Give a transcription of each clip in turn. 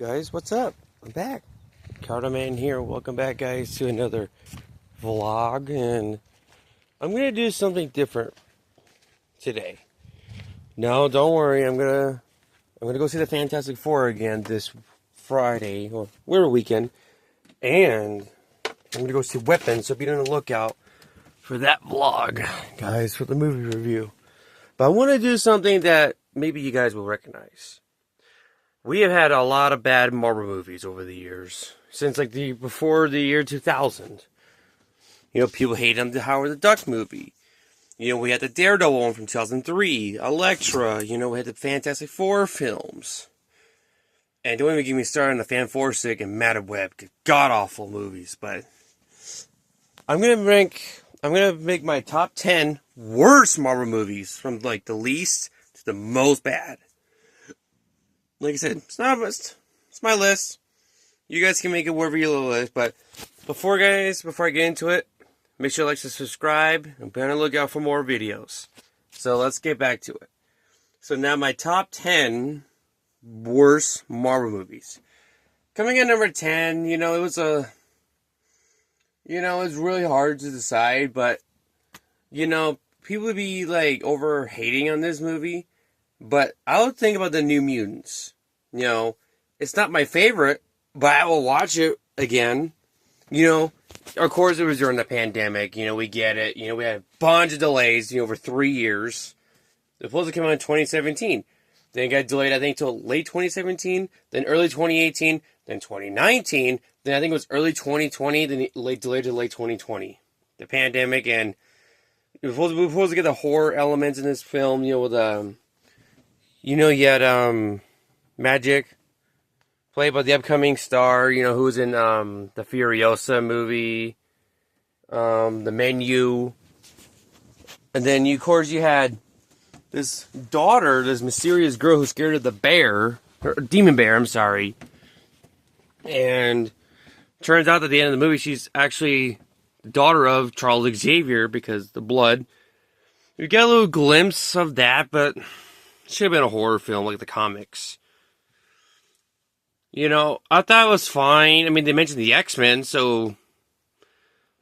Guys, what's up? I'm back. Cardoman here. Welcome back, guys, to another vlog, and I'm gonna do something different today. No, don't worry. I'm gonna go see the Fantastic Four again this Friday or we're weekend, and I'm gonna go see Weapons. So be on the lookout for that vlog, guys, for the movie review. But I want to do something that maybe you guys will recognize. We have had a lot of bad Marvel movies over the years, since like before the year 2000. You know, people hated on the Howard the Duck movie. You know, we had the Daredevil one from 2003, Elektra. You know, we had the Fantastic Four films. And don't even get me started on the Fan Four-Sick and Madam Web, god-awful movies. But I'm gonna make my top 10 worst Marvel movies from like the least to the most bad. Like I said, it's not a list. It's my list. You guys can make it wherever you list. But before I get into it, make sure you like to subscribe and be on the lookout for more videos. So let's get back to it. So now my top 10 worst Marvel movies. Coming in number 10, it was really hard to decide, but people would be like over hating on this movie. But I would think about the New Mutants. It's not my favorite, but I will watch it again. Of course it was during the pandemic. We get it. We had a bunch of delays, over 3 years. It was supposed to come out in 2017. Then it got delayed, I think, till late 2017. Then early 2018. Then 2019. Then I think it was early 2020. Then delayed to late 2020. The pandemic, and we were supposed to get the horror elements in this film, with you had Magic, played by the upcoming star, who was in the Furiosa movie, The Menu. And then, of course, you had this daughter, this mysterious girl who's scared of the bear, or demon bear, I'm sorry. And turns out at the end of the movie, she's actually the daughter of Charles Xavier, because the blood. You get a little glimpse of that, but should have been a horror film like the comics. I thought it was fine. I mean, they mentioned the X-Men, so.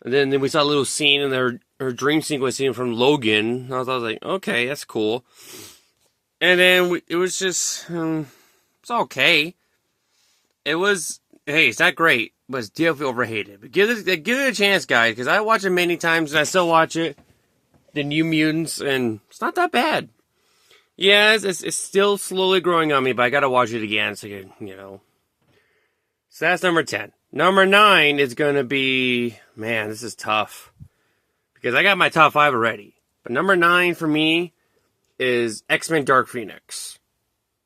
And then we saw a little scene in her dream sequence scene from Logan. I was like, okay, that's cool. And then it was just. It's okay. It was. Hey, it's not great, but it's definitely overhated. But give it a chance, guys, because I watch it many times and I still watch it. The New Mutants, and it's not that bad. Yeah, it's still slowly growing on me, but I gotta watch it again, so So that's number 10. Number 9 is gonna be, man, this is tough. Because I got my top 5 already. But number 9 for me is X-Men Dark Phoenix.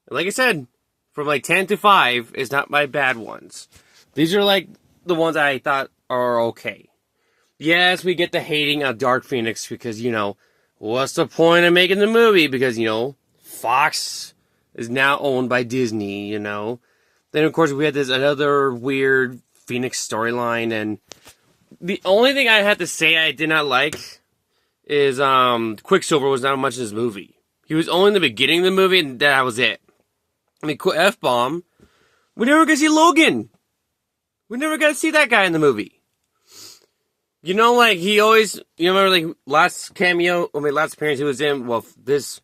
Like I said, from like 10 to 5 is not my bad ones. These are like the ones I thought are okay. Yes, we get the hating of Dark Phoenix because, what's the point of making the movie? Because, Fox is now owned by Disney, Then, of course, we had this another weird Phoenix storyline. And the only thing I had to say I did not like is Quicksilver was not much in this movie. He was only in the beginning of the movie, and that was it. I mean, F-bomb. We never got to see Logan. We never got to see that guy in the movie. He always, remember, last appearance he was in, this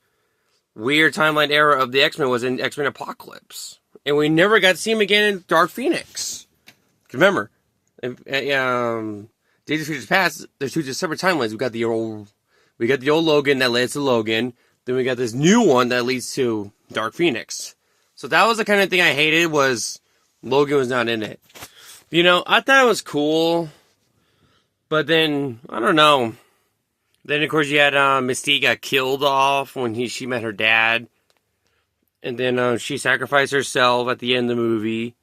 weird timeline era of the X-Men was in X-Men Apocalypse. And we never got to see him again in Dark Phoenix. Remember, Days of Future Past, there's two separate timelines. We got the old Logan that leads to Logan. Then we got this new one that leads to Dark Phoenix. So that was the kind of thing I hated, was Logan was not in it. I thought it was cool. But then, I don't know. Then, of course, you had Mystique got killed off when she met her dad. And then she sacrificed herself at the end of the movie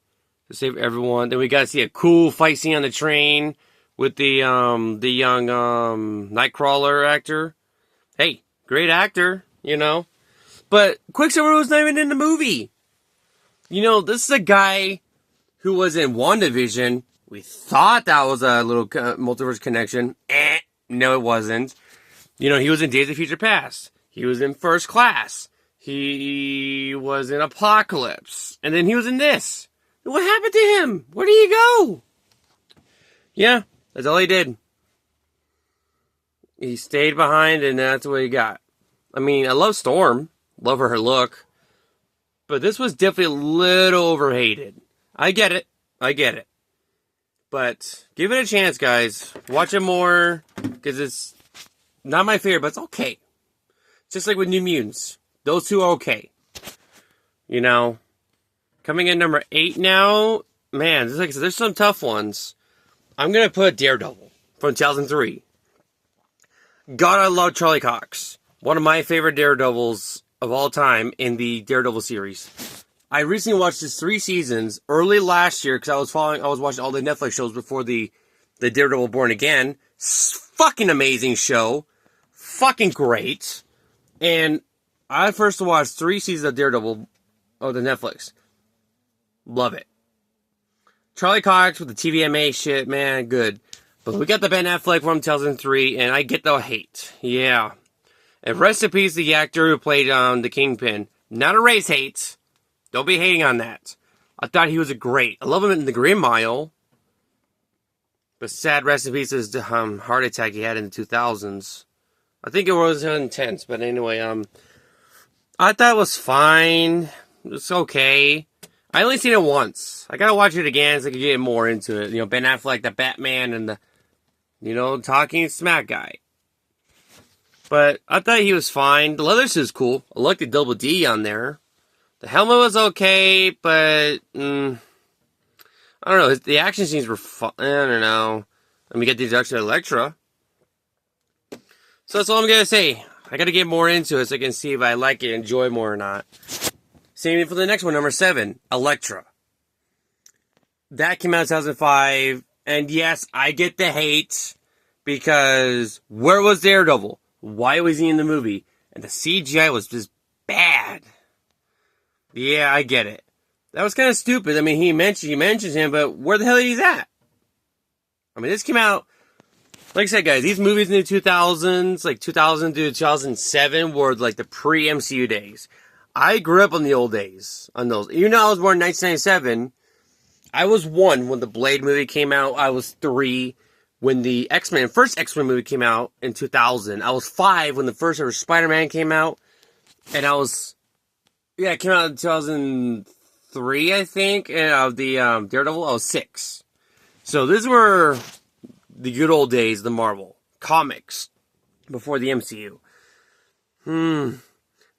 to save everyone. Then we got to see a cool fight scene on the train with the young Nightcrawler actor. Hey, great actor, But Quicksilver was not even in the movie. This is a guy who was in WandaVision. We thought that was a little multiverse connection. No, it wasn't. He was in Days of Future Past. He was in First Class. He was in Apocalypse. And then he was in this. It What happened to him? Where did he go? Yeah, that's all he did. He stayed behind, and that's what he got. I mean, I love Storm. Love her look. But this was definitely a little overhated. I get it. But give it a chance, guys. Watch it more, because it's not my favorite, but it's okay. Just like with New Mutants. Those two are okay. You know? Coming in number 8 now. Man, there's some tough ones. I'm going to put Daredevil from 2003. God, I love Charlie Cox. One of my favorite Daredevils of all time in the Daredevil series. I recently watched his 3 seasons early last year because I was watching all the Netflix shows before the Daredevil Born Again. Fucking amazing show. Fucking great. And I first watched 3 seasons of Daredevil on the Netflix. Love it. Charlie Cox with the TVMA shit, man, good. But we got the Ben Affleck from 2003, and I get the hate. Yeah. And rest in peace, the actor who played the Kingpin. Not a race hate. Don't be hating on that. I thought he was a great. I love him in The Green Mile. But sad rest in peace his heart attack he had in the 2000s. I think it was intense, but anyway, I thought it was fine. It was okay. I only seen it once. I gotta watch it again so I can get more into it. You know, Ben Affleck, the Batman, and the, talking smack guy. But I thought he was fine. The leather suit's cool. I like the double D on there. The helmet was okay, but I don't know. The action scenes were fun. I don't know. And we get the introduction of Elektra. So that's all I'm gonna say. I gotta get more into it so I can see if I like it, enjoy more or not. Same for the next one, number 7, Elektra. That came out in 2005, and yes, I get the hate because where was Daredevil? Why was he in the movie? And the CGI was just bad. Yeah, I get it. That was kind of stupid. I mean, he mentions him, but where the hell is he at? I mean, this came out, like I said, guys, these movies in the 2000s, like 2000 to 2007, were like the pre-MCU days. I grew up on the old days, on those. Even though I was born in 1997, I was 1 when the Blade movie came out. I was 3 when the first X-Men movie came out in 2000. I was 5 when the first ever Spider-Man came out. And it came out in 2003, I think. And the Daredevil, I was 6. So these were the good old days, the Marvel comics before the MCU.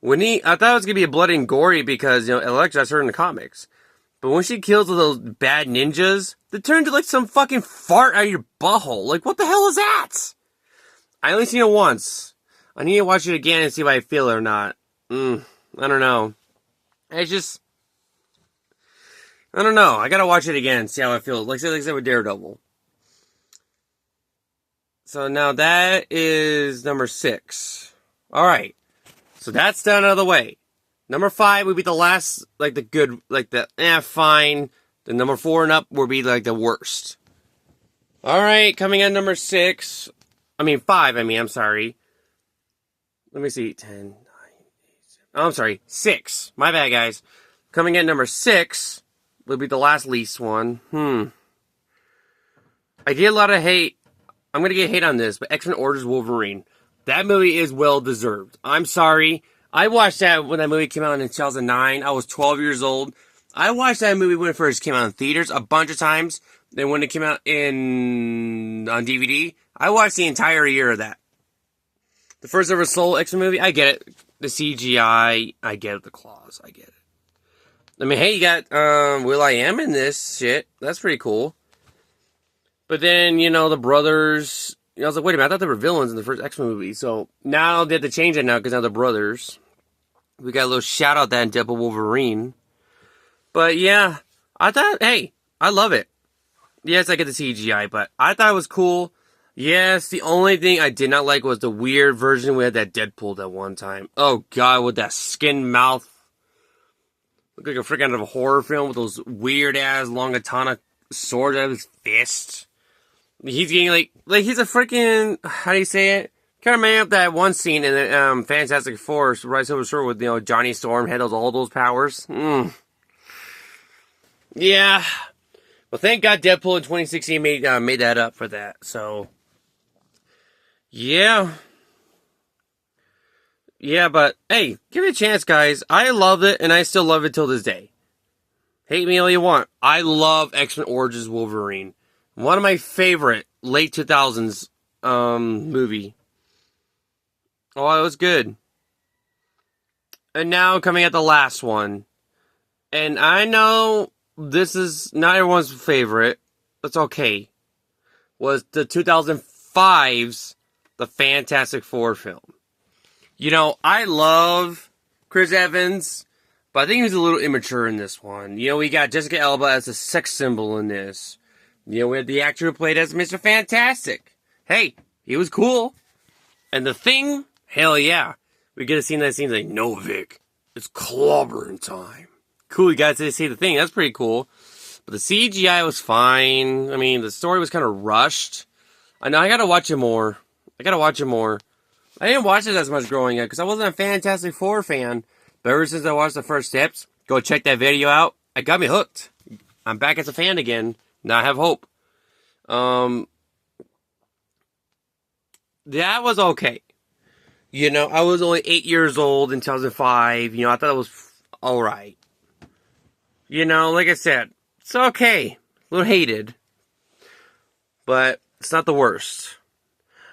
I thought it was gonna be a bloody and gory because Elektra's her in the comics, but when she kills those bad ninjas, they turn into like some fucking fart out of your butthole. Like, what the hell is that? I only seen it once. I need to watch it again and see if I feel it or not. I don't know. It's just, I don't know. I gotta watch it again and see how I feel. Like I said with Daredevil. So now that is number 6. All right. So that's done out of the way. Number 5 would be the last, like the good, like the fine. The number 4 and up would be like the worst. All right, coming in number 5. I'm sorry. Let me see. 10, 9, 8, 7. Oh, I'm sorry. 6. My bad, guys. Coming in number 6 would be the last least one. I get a lot of hate. I'm gonna get hate on this, but X-Men Origins Wolverine. That movie is well deserved. I'm sorry. I watched that when that movie came out in 2009. I was 12 years old. I watched that movie when it first came out in theaters a bunch of times. Then when it came out on DVD, I watched the entire year of that. The first ever solo X-Men movie, I get it. The CGI, I get it. The claws, I get it. I mean, hey, you got Will.i.am in this shit. That's pretty cool. But then, the brothers. I was like, wait a minute, I thought they were villains in the first X-Men movie. So now they have to change it now because now they're brothers. We got a little shout out that in Deadpool Wolverine. But yeah, I thought, hey, I love it. Yes, I get the CGI, but I thought it was cool. Yes, the only thing I did not like was the weird version we had that Deadpool that one time. Oh god, with that skin mouth. Looked like a freaking out of a horror film with those weird ass long katana swords out of his fist. He's getting like he's a freaking, how do you say it? Kind of man up that one scene in the Fantastic Four, Red Silver Sword with Johnny Storm had all those powers. Yeah. Well, thank God Deadpool in 2016 made that up for that. So, yeah. Yeah, but hey, give it a chance, guys. I loved it, and I still love it till this day. Hate me all you want. I love X-Men Origins Wolverine. One of my favorite late 2000s movie. Oh, it was good. And now coming at the last one. And I know this is not everyone's favorite. That's okay. Was the 2005's The Fantastic Four film. You know, I love Chris Evans, but I think he was a little immature in this one. You know, we got Jessica Alba as a sex symbol in this. You know, we had the actor who played as Mr. Fantastic. Hey, he was cool. And the Thing, hell yeah. We get a scene that seems like, no, Vic, it's clobbering time. Cool, you guys to see the Thing. That's pretty cool. But the CGI was fine. I mean, the story was kind of rushed. I know, I gotta watch it more. I didn't watch it as much growing up because I wasn't a Fantastic Four fan. But ever since I watched the first steps, go check that video out. It got me hooked. I'm back as a fan again. Now I have hope. That was okay. You know, I was only 8 years old in 2005. You know, I thought it was alright. You know, like I said, it's okay. A little hated. But it's not the worst.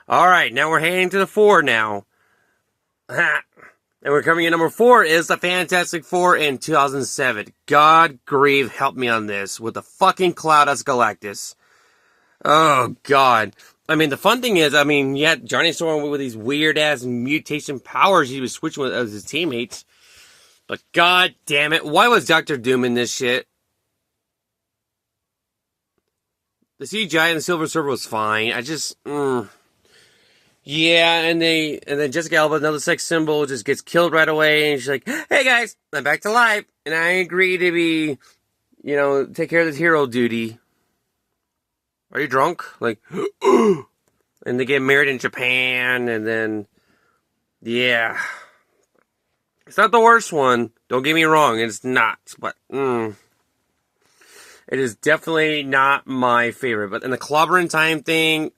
Alright, now we're heading to the 4 now. And we're coming in number 4 is the Fantastic Four in 2007. God grieve, help me on this. With the fucking Cloud as Galactus. Oh, God. I mean, the fun thing is, I mean, yeah, Johnny Storm with these weird-ass mutation powers he was switching with as his teammates. But god damn it, why was Doctor Doom in this shit? The CGI in the Silver Surfer was fine. I just, Yeah, and then Jessica Alba, another sex symbol, just gets killed right away, and she's like, hey guys, I'm back to life, and I agree to be, you know, take care of this hero duty. Are you drunk? Like, and they get married in Japan, and then, yeah. It's not the worst one, don't get me wrong, it's not, but, It is definitely not my favorite, but in the clobbering time thing,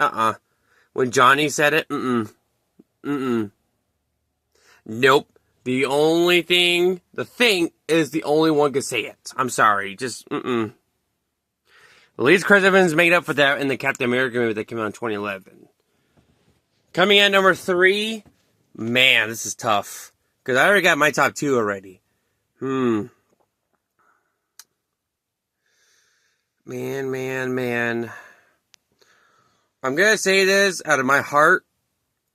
When Johnny said it, Nope. The Thing is the only one could say it. I'm sorry, just, At least Chris Evans made up for that in the Captain America movie that came out in 2011. Coming at number 3, man, this is tough. Because I already got my top 2 already. Man. I'm going to say this out of my heart,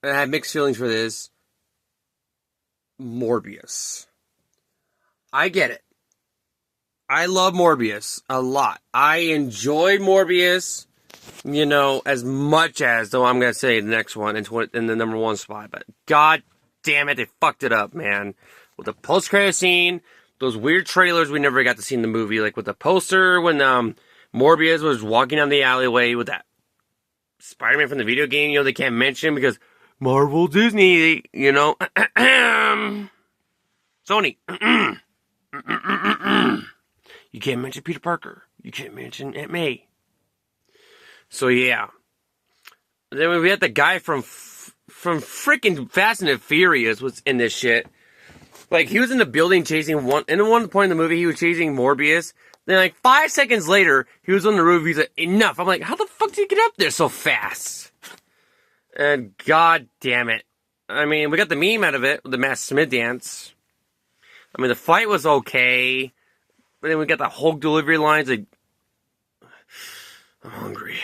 and I have mixed feelings for this. Morbius. I get it. I love Morbius a lot. I enjoyed Morbius, you know, as much as, though I'm going to say the next one in the number 1 spot. But god damn it, they fucked it up, man. With the post-credit scene, those weird trailers we never got to see in the movie, like with the poster when Morbius was walking down the alleyway with that Spider-Man from the video game, you know, they can't mention because Marvel, Disney, you know. Sony. You can't mention Peter Parker. You can't mention Aunt May. So, yeah. Then we had the guy from freaking Fast and the Furious was in this shit. Like, he was in the building chasing one point in the movie, he was chasing Morbius. Then, like, 5 seconds later, he was on the roof, he's like, enough. I'm like, how the fuck did he get up there so fast? And god damn it. I mean, we got the meme out of it, with the Matt Smith dance. I mean, the fight was okay. But then we got the Hulk delivery lines, like, I'm hungry.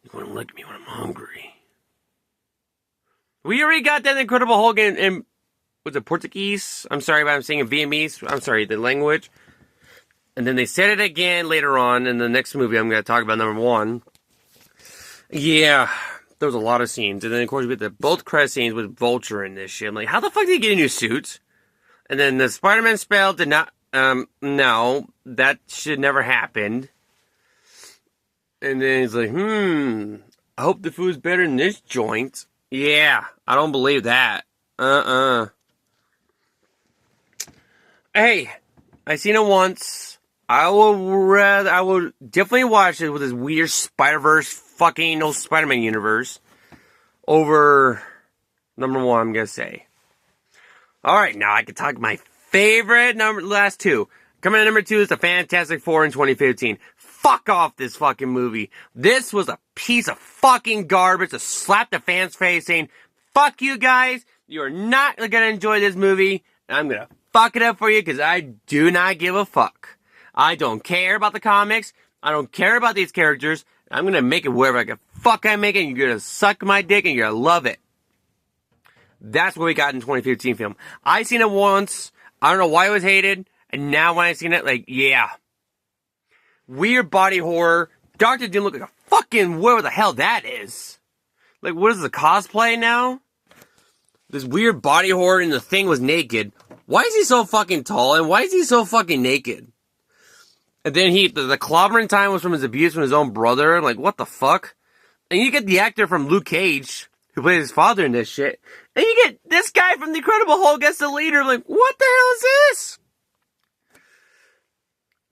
You want to look at me when I'm hungry. We already got that Incredible Hulk in was it Portuguese? I'm sorry, but I'm saying in Vietnamese. I'm sorry, the language. And then they said it again later on in the next movie I'm going to talk about, number 1. Yeah, there was a lot of scenes. And then, of course, we get both credit scenes with Vulture in this shit. I'm like, how the fuck did he get a new suit? And then the Spider-Man spell did not, no, that should never happened. And then he's like, I hope the food's better than this joint. Yeah, I don't believe that. Hey, I seen it once. I would definitely watch it with this weird Spider-Verse fucking no Spider-Man universe over number one, I'm gonna say. Alright, now I can talk my favorite last two. Coming in number two is the Fantastic Four in 2015. Fuck off this fucking movie. This was a piece of fucking garbage to slap the fans' face saying, fuck you guys, you're not gonna enjoy this movie, and I'm gonna fuck it up for you because I do not give a fuck. I don't care about the comics, I don't care about these characters, I'm gonna make it wherever I can fuck I make it, and you're gonna suck my dick and you're gonna love it. That's what we got in 2015 film. I seen it once, I don't know why it was hated, and now when I seen it, like, yeah. Weird body horror. Doctor Doom look like a fucking whatever the hell that is. Like, what is the cosplay now? This weird body horror and the Thing was naked. Why is he so fucking tall and why is he so fucking naked? And then the clobbering time was from his abuse from his own brother. Like, what the fuck? And you get the actor from Luke Cage, who played his father in this shit. And you get this guy from The Incredible Hulk as the leader. Like, what the hell is this?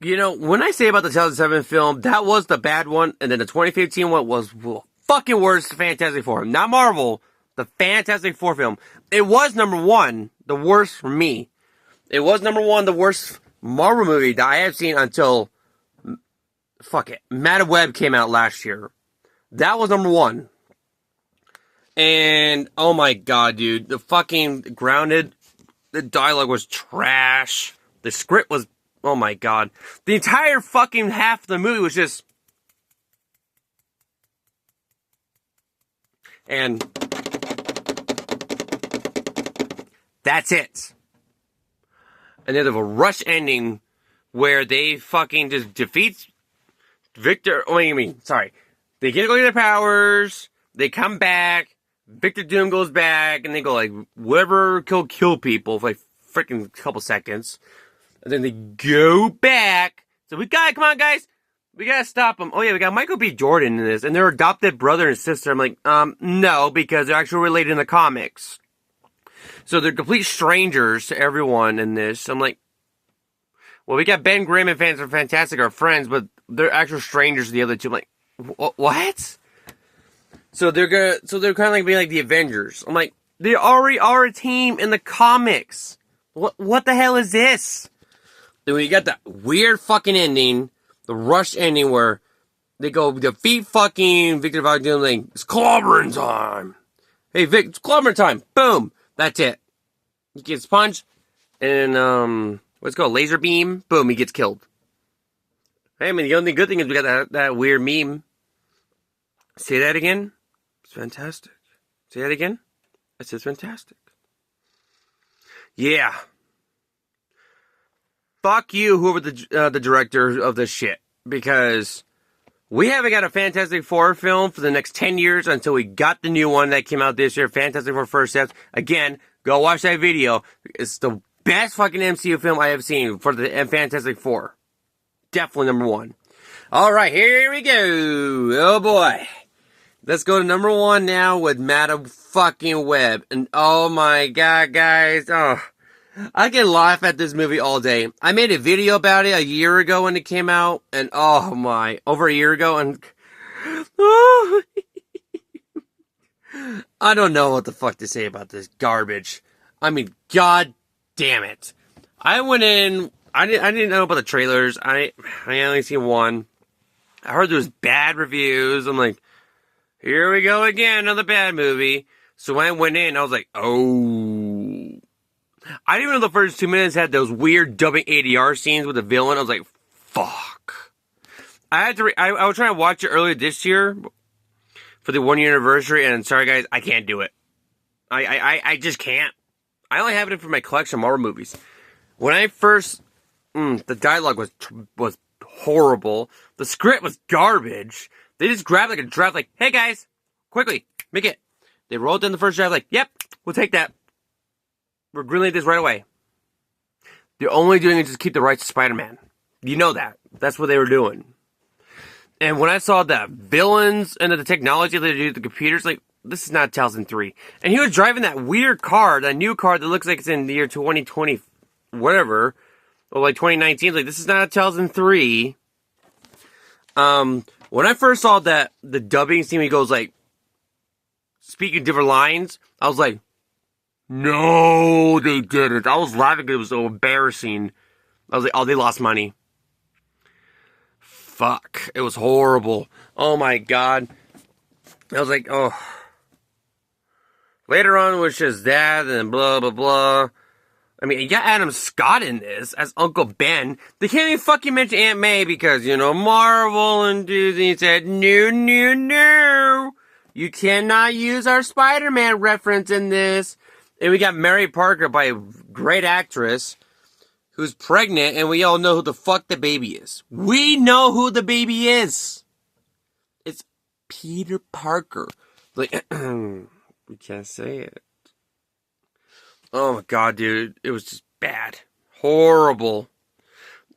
You know, when I say about the 2007 film, that was the bad one, and then the 2015 one was fucking worse, Fantastic Four. Not Marvel, the Fantastic Four film. It was number one, the worst for me. It was number one, the worst Marvel movie that I have seen until, fuck it, Madam Web came out last year. That was number one. And, oh my god, dude, the fucking Grounded, the dialogue was trash. The script was, oh my god. The entire fucking half of the movie was just... And... that's it. And then there's a rush ending where they fucking just defeat Victor... Oh, I mean, sorry. They get to go get their powers, they come back, Victor Doom goes back, and they go like, whatever, kill people for like freaking couple seconds. And then they go back. So we gotta, come on guys. We gotta stop them. Oh yeah, we got Michael B. Jordan in this. And their adopted brother and sister. I'm like, no, because they're actually related in the comics. So they're complete strangers to everyone in this. I'm like, well, we got Ben Grimm and Fans are Fantastic are friends, but they're actual strangers to the other two. I'm like, what? So they're kind of like being like the Avengers. I'm like, they already are a team in the comics. What the hell is this? Then we got that weird fucking ending, the rush ending where they go defeat fucking Victor Von Doom, like, it's clobbering time. Hey Vic, it's clobbering time. Boom. That's it. He gets punched, and what's it called? Laser beam. Boom, he gets killed. Hey, I mean, the only good thing is we got that weird meme. Say that again. It's fantastic. Say that again. I said it's fantastic. Yeah. Fuck you, whoever the director of this shit. Because we haven't got a Fantastic Four film for the next 10 years until we got the new one that came out this year, Fantastic Four First Steps. Again, go watch that video. It's the best fucking MCU film I have seen for the Fantastic Four. Definitely number one. Alright, here we go. Oh boy. Let's go to number one now with Madam fucking Web. And oh my god, guys. Oh, I can laugh at this movie all day. I made a video about it a year ago when it came out. And oh my, over a year ago. And oh, I don't know what the fuck to say about this garbage. I mean, god damn it. I went in, I didn't know about the trailers. I only seen one. I heard there was bad reviews. I'm like, here we go again, another bad movie. So when I went in, I was like, oh. I didn't even know the first 2 minutes had those weird dubbing ADR scenes with the villain. I was like, fuck. I had to, I was trying to watch it earlier this year for the 1 year anniversary, and sorry guys, I can't do it. I just can't. I only have it for my collection of Marvel movies. When I first, the dialogue was horrible. The script was garbage. They just grabbed like a draft, like, hey guys, quickly, make it. They rolled in the first draft, like, yep, we'll take that. We're greenlighting this right away. They're only doing it just to keep the rights to Spider-Man. You know that. That's what they were doing. And when I saw the villains and the technology they do, the computers, like, this is not 2003. And he was driving that weird car, that new car that looks like it's in the year 2020, whatever. or like 2019. Like, this is not a 2003. When I first saw that the dubbing scene, he goes like speaking different lines, I was like, no, they didn't. I was laughing because it was so embarrassing. I was like, oh, they lost money. Fuck, it was horrible. Oh my god. I was like, oh. Later on, it was just that and blah blah blah. I mean, you got Adam Scott in this as Uncle Ben. They can't even fucking mention Aunt May because, you know, Marvel and Disney said, no, no, no. You cannot use our Spider-Man reference in this. And we got Mary Parker by a great actress who's pregnant, and we all know who the fuck the baby is. We know who the baby is. It's Peter Parker. Like, we can't say it. Oh my god, dude. It was just bad. Horrible.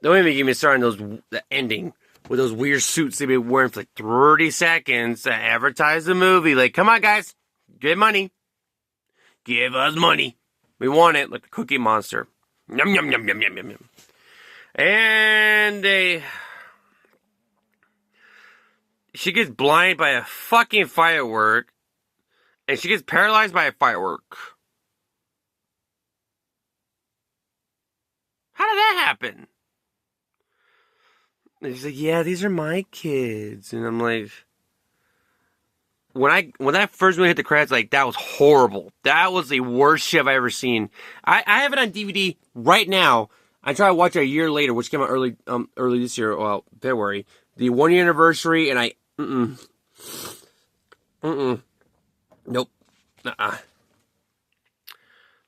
Don't even get me started on the ending with those weird suits they've been wearing for like 30 seconds to advertise the movie. Like, come on, guys. Get money. Give us money. We want it. Like the Cookie Monster. Yum, yum, yum, yum, yum, yum, yum. And she gets blinded by a fucking firework. And she gets paralyzed by a firework. How did that happen? And she's like, yeah, these are my kids. And I'm like, when that first movie hit the credits, like, that was horrible. That was the worst shit I've ever seen. I have it on DVD right now. I try to watch it a year later, which came out early this year, well, February. The 1 year anniversary, and nope.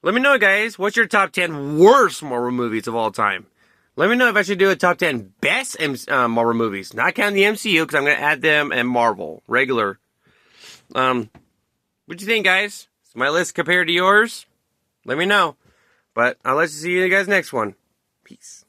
Let me know, guys, what's your top 10 worst Marvel movies of all time? Let me know if I should do a top 10 best Marvel movies. Not counting the MCU, because I'm going to add them and Marvel. Regular. What do you think, guys? Is my list compared to yours? Let me know. But I'll let you see you guys next one. Peace.